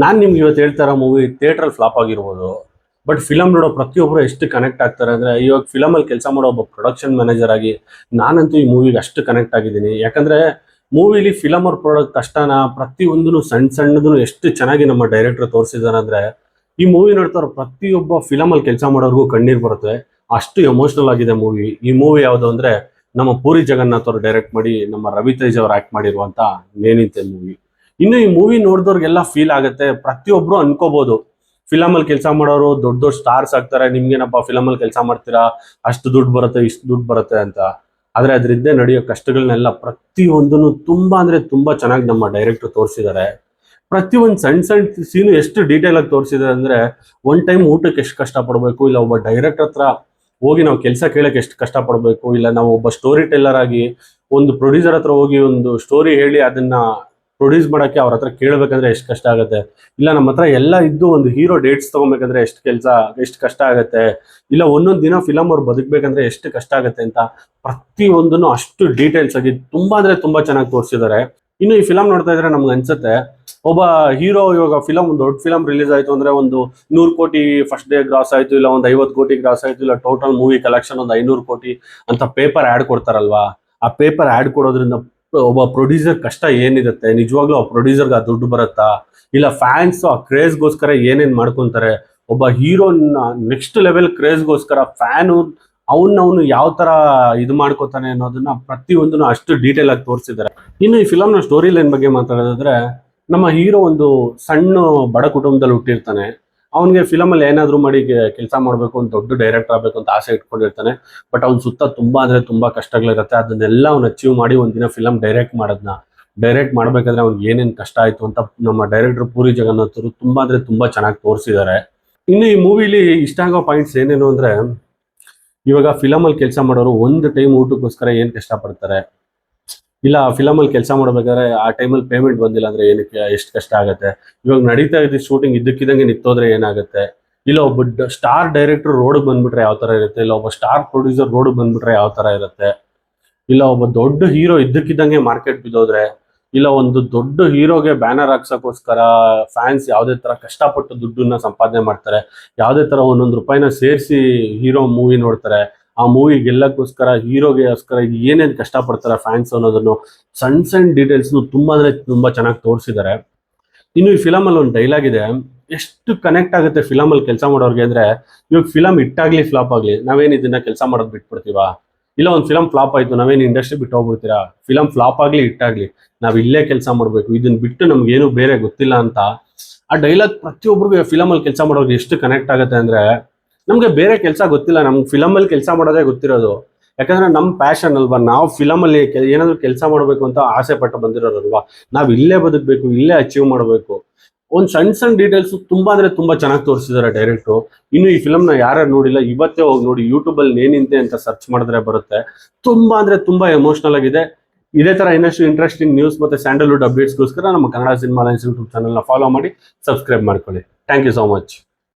ನಾನು ನಿಮ್ಗೆ ಇವತ್ತು ಹೇಳ್ತಾರ ಮೂವಿ ಥಿಯೇಟ್ರಲ್ಲಿ ಫ್ಲಾಪ್ ಆಗಿರ್ಬೋದು, ಬಟ್ ಫಿಲಮ್ ನೋಡೋ ಪ್ರತಿಯೊಬ್ಬರು ಎಷ್ಟು ಕನೆಕ್ಟ್ ಆಗ್ತಾರೆ ಅಂದ್ರೆ, ಇವಾಗ ಫಿಲಮಲ್ಲಿ ಕೆಲಸ ಮಾಡೋ ಒಬ್ಬ ಪ್ರೊಡಕ್ಷನ್ ಮ್ಯಾನೇಜರ್ ಆಗಿ ನಾನಂತೂ ಈ ಮೂವಿಗೆ ಅಷ್ಟು ಕನೆಕ್ಟ್ ಆಗಿದ್ದೀನಿ. ಯಾಕಂದ್ರೆ ಮೂವಿಲಿ ಫಿಲಮ್ ಅವ್ರ ಪ್ರಾಡಕ್ಟ್ ಕಷ್ಟನ ಪ್ರತಿಯೊಂದನ್ನು ಸಣ್ಣ ಸಣ್ಣದನ್ನು ಎಷ್ಟು ಚೆನ್ನಾಗಿ ನಮ್ಮ ಡೈರೆಕ್ಟರ್ ತೋರಿಸಿದಾರೆ ಅಂದ್ರೆ, ಈ ಮೂವಿ ನೋಡ್ತಾರೋ ಪ್ರತಿಯೊಬ್ಬ ಫಿಲಮಲ್ಲಿ ಕೆಲಸ ಮಾಡೋರ್ಗೂ ಕಣ್ಣೀರ್ ಬರುತ್ತೆ. ಅಷ್ಟು ಎಮೋಷನಲ್ ಆಗಿದೆ ಮೂವಿ. ಈ ಮೂವಿ ಯಾವುದು ಅಂದ್ರೆ, ನಮ್ಮ ಪೂರಿ ಜಗನ್ನಾಥ್ ಅವರು ಡೈರೆಕ್ಟ್ ಮಾಡಿ ನಮ್ಮ ರವಿ ತೇಜ್ ಅವರು ಆಕ್ಟ್ ಮಾಡಿರುವಂತ ನೇನಿಂತೆ ಮೂವಿ. ಇನ್ನು ಈ ಮೂವಿ ನೋಡಿದವ್ರಿಗೆಲ್ಲ ಫೀಲ್ ಆಗುತ್ತೆ. ಪ್ರತಿಯೊಬ್ರು ಅನ್ಕೋಬಹುದು, ಫಿಲಮ್ ಅಲ್ಲಿ ಕೆಲಸ ಮಾಡೋರು ದೊಡ್ಡ ದೊಡ್ಡ ಸ್ಟಾರ್ಸ್ ಆಗ್ತಾರೆ, ನಿಮ್ಗೇನಪ್ಪ ಫಿಲಮ್ ಅಲ್ಲಿ ಕೆಲಸ ಮಾಡ್ತೀರಾ, ಅಷ್ಟು ದುಡ್ಡು ಬರುತ್ತೆ ಇಷ್ಟು ದುಡ್ಡು ಬರುತ್ತೆ ಅಂತ. ಆದ್ರೆ ಅದ್ರಿಂದ ನಡೆಯೋ ಕಷ್ಟಗಳನ್ನೆಲ್ಲ ಪ್ರತಿಯೊಂದನ್ನು ತುಂಬಾ ಅಂದ್ರೆ ತುಂಬಾ ಚೆನ್ನಾಗಿ ನಮ್ಮ ಡೈರೆಕ್ಟರ್ ತೋರಿಸಿದ್ದಾರೆ. ಪ್ರತಿಯೊಂದು ಸಣ್ಣ ಸಣ್ಣ ಸೀನು ಎಷ್ಟು ಡೀಟೇಲ್ ಆಗಿ ತೋರಿಸಿದ್ದಾರೆ ಅಂದ್ರೆ, ಒನ್ ಟೈಮ್ ಊಟಕ್ಕೆ ಎಷ್ಟು ಕಷ್ಟ ಪಡ್ಬೇಕು, ಇಲ್ಲ ಒಬ್ಬ ಡೈರೆಕ್ಟರ್ ಹತ್ರ ಹೋಗಿ ನಾವು ಕೆಲಸ ಕೇಳಕ್ಕೆ ಎಷ್ಟು ಕಷ್ಟ ಪಡ್ಬೇಕು, ಇಲ್ಲ ನಾವು ಒಬ್ಬ ಸ್ಟೋರಿ ಟೆಲ್ಲರ್ ಆಗಿ ಒಂದು ಪ್ರೊಡ್ಯೂಸರ್ ಹತ್ರ ಹೋಗಿ ಒಂದು ಸ್ಟೋರಿ ಹೇಳಿ ಅದನ್ನ ಪ್ರೊಡ್ಯೂಸ್ ಮಾಡಕ್ಕೆ ಅವ್ರ ಹತ್ರ ಕೇಳಬೇಕಂದ್ರೆ ಎಷ್ಟು ಕಷ್ಟ ಆಗುತ್ತೆ, ಇಲ್ಲ ನಮ್ಮ ಹತ್ರ ಎಲ್ಲ ಇದ್ದು ಒಂದು ಹೀರೋ ಡೇಟ್ಸ್ ತಗೊಬೇಕಂದ್ರೆ ಎಷ್ಟು ಕಷ್ಟ ಆಗುತ್ತೆ, ಇಲ್ಲ ಒಂದೊಂದು ದಿನ ಫಿಲಮ್ ಅವ್ರು ಬದುಕಬೇಕಂದ್ರೆ ಎಷ್ಟು ಕಷ್ಟ ಆಗುತ್ತೆ ಅಂತ ಪ್ರತಿಯೊಂದನ್ನು ಅಷ್ಟು ಡೀಟೇಲ್ಸ್ ಆಗಿ ತುಂಬಾ ಅಂದ್ರೆ ತುಂಬಾ ಚೆನ್ನಾಗಿ ತೋರಿಸಿದ್ದಾರೆ. ಇನ್ನು ಈ ಫಿಲಮ್ ನೋಡ್ತಾ ಇದ್ರೆ ನಮ್ಗೆ ಅನ್ಸುತ್ತೆ, ಒಬ್ಬ ಹೀರೋ ಇವಾಗ ಫಿಲಮ್ ಒಂದು ದೊಡ್ಡ ಫಿಲಮ್ ರಿಲೀಸ್ ಆಯ್ತು ಅಂದ್ರೆ ಒಂದು 100 ಕೋಟಿ ಫಸ್ಟ್ ಡೇ ಗ್ರಾಸ್ ಆಯ್ತು, ಇಲ್ಲ ಒಂದು 50 ಕೋಟಿ ಗ್ರಾಸ್ ಆಯ್ತು, ಇಲ್ಲ ಟೋಟಲ್ ಮೂವಿ ಕಲೆಕ್ಷನ್ ಒಂದು 500 ಕೋಟಿ ಅಂತ ಪೇಪರ್ ಆಡ್ ಕೊಡ್ತಾರಲ್ವಾ. ಆ ಪೇಪರ್ ಆಡ್ ಕೊಡೋದ್ರಿಂದ ಒಬ್ಬ ಪ್ರೊಡ್ಯೂಸರ್ ಕಷ್ಟ ಏನಿರುತ್ತೆ, ನಿಜವಾಗ್ಲೂ ಆ ಪ್ರೊಡ್ಯೂಸರ್ಗೆ ಆ ದುಡ್ಡು ಬರುತ್ತಾ, ಇಲ್ಲ ಫ್ಯಾನ್ಸ್ ಆ ಕ್ರೇಜ್ಗೋಸ್ಕರ ಏನೇನ್ ಮಾಡ್ಕೊಂತಾರೆ, ಒಬ್ಬ ಹೀರೋನ ನೆಕ್ಸ್ಟ್ ಲೆವೆಲ್ ಕ್ರೇಜ್ಗೋಸ್ಕರ ಫ್ಯಾನು ಅವನು ಯಾವ ತರ ಇದು ಮಾಡ್ಕೋತಾನೆ ಅನ್ನೋದನ್ನ ಪ್ರತಿಯೊಂದನ್ನು ಅಷ್ಟು ಡೀಟೇಲ್ ಆಗಿ ತೋರಿಸಿದ್ದಾರೆ. ಇನ್ನು ಈ ಫಿಲಮ್ ನ ಸ್ಟೋರಿ ಲೈನ್ ಬಗ್ಗೆ ಮಾತಾಡೋದಾದ್ರೆ, ನಮ್ಮ ಹೀರೋ ಒಂದು ಸಣ್ಣ ಬಡ ಕುಟುಂಬದಲ್ಲಿ ಹುಟ್ಟಿರ್ತಾನೆ. ಅವನಿಗೆ ಫಿಲಮ್ ಅಲ್ಲಿ ಏನಾದ್ರು ಮಾಡಿ ಕೆಲಸ ಮಾಡ್ಬೇಕು, ಒಂದು ದೊಡ್ಡ ಡೈರೆಕ್ಟರ್ ಆಗ್ಬೇಕು ಅಂತ ಆಸೆ ಇಟ್ಕೊಂಡಿರ್ತಾನೆ. ಬಟ್ ಅವ್ನ ಸುತ್ತ ತುಂಬಾ ಅಂದ್ರೆ ತುಂಬಾ ಕಷ್ಟಗಳಿರುತ್ತೆ. ಅದನ್ನೆಲ್ಲ ಅವ್ನು ಅಚೀವ್ ಮಾಡಿ ಒಂದಿನ ಫಿಲಮ್ ಡೈರೆಕ್ಟ್ ಮಾಡ್ಬೇಕಾದ್ರೆ ಅವ್ನಿಗೆ ಏನೇನ್ ಕಷ್ಟ ಆಯ್ತು ಅಂತ ನಮ್ಮ ಡೈರೆಕ್ಟರ್ ಪೂರಿ ಜಗನ್ನಾಥ್ ಅವರು ತುಂಬಾ ಅಂದ್ರೆ ತುಂಬಾ ಚೆನ್ನಾಗಿ ತೋರಿಸಿದ್ದಾರೆ. ಇನ್ನು ಈ ಮೂವಿಲಿ ಇಷ್ಟ ಆಗೋ ಪಾಯಿಂಟ್ಸ್ ಏನೇನು ಅಂದ್ರೆ, ಇವಾಗ ಫಿಲಮ್ ಅಲ್ಲಿ ಕೆಲಸ ಮಾಡೋರು ಒಂದು ಟೈಮ್ ಊಟಕ್ಕೋಸ್ಕರ ಏನ್ ಕಷ್ಟ ಪಡ್ತಾರೆ, ಇಲ್ಲ ಫಿಲಮ್ ಅಲ್ಲಿ ಕೆಲಸ ಮಾಡ್ಬೇಕಾದ್ರೆ ಆ ಟೈಮಲ್ಲಿ ಪೇಮೆಂಟ್ ಬಂದಿಲ್ಲ ಅಂದ್ರೆ ಏನಕ್ಕೆ ಎಷ್ಟು ಕಷ್ಟ ಆಗುತ್ತೆ, ಇವಾಗ ನಡೀತಾ ಇದ್ದ ಶೂಟಿಂಗ್ ಇದ್ದಕ್ಕಿದ್ದಂಗೆ ನಿಂತೋದ್ರೆ ಏನಾಗುತ್ತೆ, ಇಲ್ಲ ಒಬ್ಬ ಸ್ಟಾರ್ ಡೈರೆಕ್ಟರ್ ರೋಡ್ ಬಂದ್ಬಿಟ್ರೆ ಯಾವ ತರ ಇರುತ್ತೆ, ಇಲ್ಲ ಒಬ್ಬ ಸ್ಟಾರ್ ಪ್ರೊಡ್ಯೂಸರ್ ರೋಡ್ ಬಂದ್ಬಿಟ್ರೆ ಯಾವ ತರ ಇರುತ್ತೆ, ಇಲ್ಲ ಒಬ್ಬ ದೊಡ್ಡ ಹೀರೋ ಇದ್ದಕ್ಕಿದ್ದಂಗೆ ಮಾರ್ಕೆಟ್ ಬಿದ್ದೋದ್ರೆ, ಇಲ್ಲ ಒಂದು ದೊಡ್ಡ ಹೀರೋಗೆ ಬ್ಯಾನರ್ ಹಾಕ್ಸೋಕ್ಕೋಸ್ಕರ ಫ್ಯಾನ್ಸ್ ಯಾವುದೇ ತರ ಕಷ್ಟಪಟ್ಟು ದುಡ್ಡನ್ನ ಸಂಪಾದನೆ ಮಾಡ್ತಾರೆ, ಯಾವುದೇ ತರ ಒಂದೊಂದು ರೂಪಾಯಿನ ಸೇರಿಸಿ ಹೀರೋ ಮೂವಿ ನೋಡ್ತಾರೆ, ಆ ಮೂವಿ ಗೆಲ್ಲಕ್ಕೋಸ್ಕರ ಹೀರೋಗೋಸ್ಕರ ಏನೇನು ಕಷ್ಟಪಡ್ತಾರೆ ಫ್ಯಾನ್ಸ್ ಅನ್ನೋದನ್ನು ಸಣ್ಣ ಸಣ್ಣ ಡೀಟೇಲ್ಸ್ ತುಂಬಾ ಅಂದ್ರೆ ತುಂಬಾ ಚೆನ್ನಾಗಿ ತೋರಿಸಿದ್ದಾರೆ. ಇನ್ನು ಈ ಫಿಲಮ್ ಅಲ್ಲಿ ಒಂದು ಡೈಲಾಗ್ ಇದೆ, ಎಷ್ಟು ಕನೆಕ್ಟ್ ಆಗುತ್ತೆ ಫಿಲಮ್ ಅಲ್ಲಿ ಕೆಲಸ ಮಾಡೋರ್ಗೆ ಅಂದ್ರೆ, ಇವಾಗ ಫಿಲಮ್ ಹಿಟ್ಟಾಗ್ಲಿ ಫ್ಲಾಪ್ ಆಗ್ಲಿ ನಾವೇನ್ ಇದನ್ನ ಕೆಲಸ ಮಾಡೋದು ಬಿಟ್ಬಿಡ್ತೀವಾ, ಇಲ್ಲ ಒಂದು ಫಿಲಮ್ ಫ್ಲಾಪ್ ಆಯ್ತು ನಾವೇನು ಇಂಡಸ್ಟ್ರಿ ಬಿಟ್ಟು ಹೋಗ್ಬಿಡ್ತೀರಾ, ಫಿಲಮ್ ಫ್ಲಾಪ್ ಆಗ್ಲಿ ಹಿಟ್ಟಾಗ್ಲಿ ನಾವ್ ಇಲ್ಲೇ ಕೆಲಸ ಮಾಡ್ಬೇಕು, ಇದನ್ನ ಬಿಟ್ಟು ನಮ್ಗೇನು ಬೇರೆ ಗೊತ್ತಿಲ್ಲ ಅಂತ. ಆ ಡೈಲಾಗ್ ಪ್ರತಿಯೊಬ್ಬರಿಗೂ ಫಿಲಮ್ ಅಲ್ಲಿ ಕೆಲಸ ಮಾಡೋರ್ಗೆ ಎಷ್ಟು ಕನೆಕ್ಟ್ ಆಗುತ್ತೆ ಅಂದ್ರೆ, ನಮ್ಗೆ ಬೇರೆ ಕೆಲಸ ಗೊತ್ತಿಲ್ಲ, ನಮ್ಗೆ ಫಿಲಮ್ ಅಲ್ಲಿ ಕೆಲಸ ಮಾಡೋದೇ ಗೊತ್ತಿರೋದು. ಯಾಕಂದ್ರೆ ನಮ್ ಪ್ಯಾಷನ್ ಅಲ್ವಾ, ನಾವು ಫಿಲಮ್ ಅಲ್ಲಿ ಏನಾದ್ರು ಕೆಲಸ ಮಾಡ್ಬೇಕು ಅಂತ ಆಸೆ ಪಟ್ಟು ಬಂದಿರೋರಲ್ವಾ, ನಾವ್ ಇಲ್ಲೇ ಬದುಕಬೇಕು, ಇಲ್ಲೇ ಅಚೀವ್ ಮಾಡ್ಬೇಕು. ಒಂದ್ ಸಣ್ಣ ಸಣ್ಣ ಡೀಟೇಲ್ಸ್ ತುಂಬಾ ಅಂದ್ರೆ ತುಂಬಾ ಚೆನ್ನಾಗಿ ತೋರಿಸಿದ್ದಾರೆ ಡೈರೆಕ್ಟ್ರು. ಇನ್ನು ಈ ಫಿಲಮ್ ನ ಯಾರು ನೋಡಿಲ್ಲ ಇವತ್ತೇ ಹೋಗಿ ನೋಡಿ, ಯೂಟ್ಯೂಬ್ ಅಲ್ಲಿ ನೇನಿಂತೆ ಅಂತ ಸರ್ಚ್ ಮಾಡಿದ್ರೆ ಬರುತ್ತೆ. ತುಂಬಾ ಅಂದ್ರೆ ತುಂಬಾ ಎಮೋಷನಲ್ ಆಗಿದೆ. ಇದೇ ತರ ಇನ್ನಷ್ಟು ಇಂಟ್ರೆಸ್ಟಿಂಗ್ ನ್ಯೂಸ್ ಮತ್ತೆ ಸ್ಯಾಂಡಲ್ವುಡ್ ಅಪ್ಡೇಟ್ಸ್ಗೋಸ್ಕರ ನಮ್ಮ Kannada cinema lines YouTube channel ನ ಫಾಲೋ ಮಾಡಿ ಸಬ್ಸ್ಕ್ರೈಬ್ ಮಾಡ್ಕೊಳ್ಳಿ. Thank you so much.